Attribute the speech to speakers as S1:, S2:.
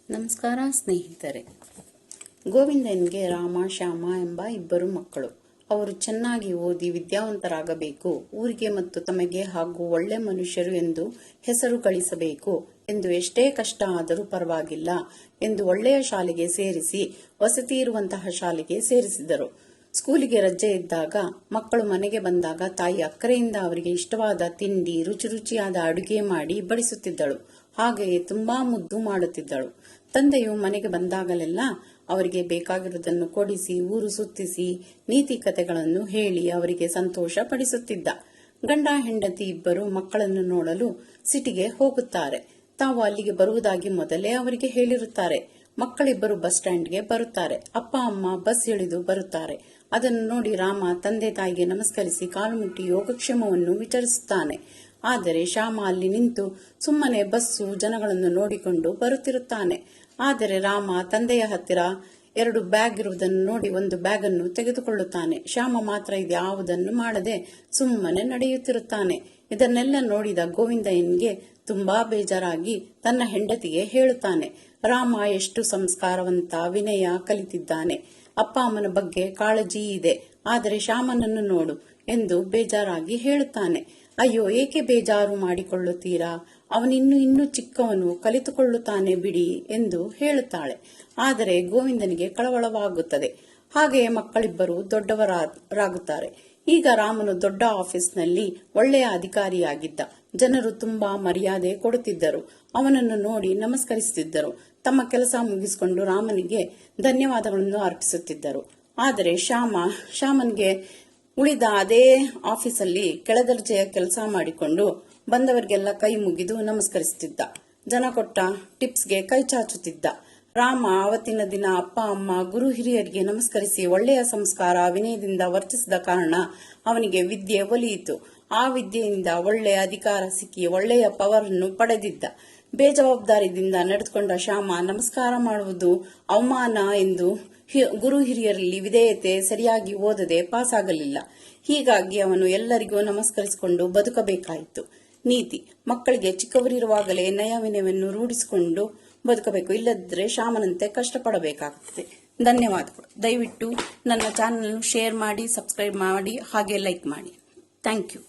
S1: ನಮಸ್ಕಾರ ಸ್ನೇಹಿತರೆ. ಗೋವಿಂದನಿಗೆ ರಾಮ, ಶ್ಯಾಮ ಎಂಬ ಇಬ್ಬರು ಮಕ್ಕಳು. ಅವರು ಚೆನ್ನಾಗಿ ಓದಿ ವಿದ್ಯಾವಂತರಾಗಬೇಕು, ಊರಿಗೆ ಮತ್ತು ತಮಗೆ ಹಾಗೂ ಒಳ್ಳೆ ಮನುಷ್ಯರು ಎಂದು ಹೆಸರು ಗಳಿಸಬೇಕು ಎಂದು ಎಷ್ಟೇ ಕಷ್ಟ ಆದರೂ ಪರವಾಗಿಲ್ಲ ಎಂದು ಒಳ್ಳೆಯ ಶಾಲೆಗೆ ಸೇರಿಸಿ ವಸತಿ ಇರುವಂತಹ ಶಾಲೆಗೆ ಸೇರಿಸಿದರು. ಸ್ಕೂಲಿಗೆ ರಜೆ ಇದ್ದಾಗ ಮಕ್ಕಳು ಮನೆಗೆ ಬಂದಾಗ ತಾಯಿ ಅಕ್ಕರೆಯಿಂದ ಅವರಿಗೆ ಇಷ್ಟವಾದ ತಿಂಡಿ, ರುಚಿ ರುಚಿಯಾದ ಅಡುಗೆ ಮಾಡಿ ಬಡಿಸುತ್ತಿದ್ದಳು. ಹಾಗೆಯೇ ತುಂಬಾ ಮುದ್ದು ಮಾಡುತ್ತಿದ್ದಳು. ತಂದೆಯು ಮನೆಗೆ ಬಂದಾಗಲೆಲ್ಲ ಅವರಿಗೆ ಬೇಕಾಗಿರುವುದನ್ನು ಕೊಡಿಸಿ, ಊರು ಸುತ್ತಿಸಿ, ನೀತಿ ಕಥೆಗಳನ್ನು ಹೇಳಿ ಅವರಿಗೆ ಸಂತೋಷ ಪಡಿಸುತ್ತಿದ್ದ. ಗಂಡ ಹೆಂಡತಿ ಇಬ್ಬರು ಮಕ್ಕಳನ್ನು ನೋಡಲು ಸಿಟಿಗೆ ಹೋಗುತ್ತಾರೆ. ತಾವು ಅಲ್ಲಿಗೆ ಬರುವುದಾಗಿ ಮೊದಲೇ ಅವರಿಗೆ ಹೇಳಿರುತ್ತಾರೆ. ಮಕ್ಕಳಿಬ್ಬರು ಬಸ್ ಸ್ಟ್ಯಾಂಡ್ಗೆ ಬರುತ್ತಾರೆ. ಅಪ್ಪ ಅಮ್ಮ ಬಸ್ ಇಳಿದು ಬರುತ್ತಾರೆ. ಅದನ್ನು ನೋಡಿ ರಾಮ ತಂದೆ ತಾಯಿಗೆ ನಮಸ್ಕರಿಸಿ ಕಾಲು ಮುಟ್ಟಿ ಯೋಗಕ್ಷೇಮವನ್ನು ವಿಚಾರಿಸುತ್ತಾನೆ. ಆದರೆ ಶ್ಯಾಮ ಅಲ್ಲಿ ನಿಂತು ಸುಮ್ಮನೆ ಬಸ್ಸು ಜನಗಳನ್ನು ನೋಡಿಕೊಂಡು ಬರುತ್ತಿರುತ್ತಾನೆ. ಆದರೆ ರಾಮ ತಂದೆಯ ಹತ್ತಿರ 2 ಬ್ಯಾಗ್ ಇರುವುದನ್ನು ನೋಡಿ ಒಂದು ಬ್ಯಾಗ್ ಅನ್ನು ತೆಗೆದುಕೊಳ್ಳುತ್ತಾನೆ. ಶ್ಯಾಮ ಮಾತ್ರ ಇದ್ಯಾವುದನ್ನು ಮಾಡದೆ ಸುಮ್ಮನೆ ನಡೆಯುತ್ತಿರುತ್ತಾನೆ. ಇದನ್ನೆಲ್ಲ ನೋಡಿದ ಗೋವಿಂದಯ್ಯನಿಗೆ ತುಂಬಾ ಬೇಜಾರಾಗಿ ತನ್ನ ಹೆಂಡತಿಗೆ ಹೇಳುತ್ತಾನೆ, ರಾಮ ಎಷ್ಟು ಸಂಸ್ಕಾರವಂತ, ವಿನಯ ಕಲಿತಿದ್ದಾನೆ, ಅಪ್ಪ ಅಮ್ಮನ ಬಗ್ಗೆ ಕಾಳಜಿ ಇದೆ, ಆದರೆ ಶ್ಯಾಮನನ್ನು ನೋಡು ಎಂದು ಬೇಜಾರಾಗಿ ಹೇಳುತ್ತಾನೆ. ಅಯ್ಯೋ, ಏಕೆ ಬೇಜಾರು ಮಾಡಿಕೊಳ್ಳುತ್ತೀರಾ, ಅವನಿನ್ನೂ ಚಿಕ್ಕವನು, ಕಲಿತುಕೊಳ್ಳುತ್ತಾನೆ ಬಿಡಿ ಎಂದು ಹೇಳುತ್ತಾಳೆ. ಆದರೆ ಗೋವಿಂದನಿಗೆ ಕಳವಳವಾಗುತ್ತದೆ. ಹಾಗೆಯೇ ಮಕ್ಕಳಿಬ್ಬರು ದೊಡ್ಡವರಾಗುತ್ತಾರೆ. ಈಗ ರಾಮನು ದೊಡ್ಡ ಆಫೀಸ್ನಲ್ಲಿ ಒಳ್ಳೆಯ ಅಧಿಕಾರಿಯಾಗಿದ್ದ. ಜನರು ತುಂಬಾ ಮರ್ಯಾದೆ ಕೊಡುತ್ತಿದ್ದರು. ಅವನನ್ನು ನೋಡಿ ನಮಸ್ಕರಿಸುತ್ತಿದ್ದರು. ತಮ್ಮ ಕೆಲಸ ಮುಗಿಸಿಕೊಂಡು ರಾಮನಿಗೆ ಧನ್ಯವಾದಗಳನ್ನು ಅರ್ಪಿಸುತ್ತಿದ್ದರು. ಆದರೆ ಶ್ಯಾಮನ್ಗೆ ಉಳಿದ ಅದೇ ಆಫೀಸಲ್ಲಿ ಕೆಳದರ್ಜೆಯ ಕೆಲಸ ಮಾಡಿಕೊಂಡು ಬಂದವರಿಗೆಲ್ಲ ಕೈ ಮುಗಿದು ನಮಸ್ಕರಿಸುತ್ತಿದ್ದ. ಜನ ಕೊಟ್ಟ ಟಿಪ್ಸ್ಗೆ ಕೈ ಚಾಚುತ್ತಿದ್ದ. ರಾಮ ಆವತ್ತಿನ ದಿನ ಅಪ್ಪ ಅಮ್ಮ ಗುರು ಹಿರಿಯರಿಗೆ ನಮಸ್ಕರಿಸಿ ಒಳ್ಳೆಯ ಸಂಸ್ಕಾರ ವಿನಯದಿಂದ ವರ್ತಿಸಿದ ಕಾರಣ ಅವನಿಗೆ ವಿದ್ಯೆ ಒಲಿಯಿತು. ಆ ವಿದ್ಯೆಯಿಂದ ಒಳ್ಳೆಯ ಅಧಿಕಾರ ಸಿಕ್ಕಿ ಒಳ್ಳೆಯ ಪವರ್ ಅನ್ನು ಪಡೆದಿದ್ದ. ಬೇಜವಾಬ್ದಾರಿಯಿಂದ ನಡೆದುಕೊಂಡ ಶ್ಯಾಮ ನಮಸ್ಕಾರ ಮಾಡುವುದು ಅವಮಾನ ಎಂದು ಗುರು ಹಿರಿಯರಲ್ಲಿ ವಿಧೇಯತೆ ಸರಿಯಾಗಿ ಓದದೆ ಪಾಸಾಗಲಿಲ್ಲ. ಹೀಗಾಗಿ ಅವನು ಎಲ್ಲರಿಗೂ ನಮಸ್ಕರಿಸಿಕೊಂಡು ಬದುಕಬೇಕಾಯಿತು. ನೀತಿ: ಮಕ್ಕಳಿಗೆ ಚಿಕ್ಕವರಿರುವಾಗಲೇ ನಯ ವಿನಯವನ್ನು ರೂಢಿಸಿಕೊಂಡು ಬದುಕಬೇಕು, ಇಲ್ಲದಿದ್ದರೆ ಶ್ಯಾಮನಂತೆ ಕಷ್ಟಪಡಬೇಕಾಗುತ್ತದೆ. ಧನ್ಯವಾದಗಳು. ದಯವಿಟ್ಟು ನನ್ನ ಚಾನಲ್ ಶೇರ್ ಮಾಡಿ, ಸಬ್ಸ್ಕ್ರೈಬ್ ಮಾಡಿ, ಹಾಗೆ ಲೈಕ್ ಮಾಡಿ. Thank you.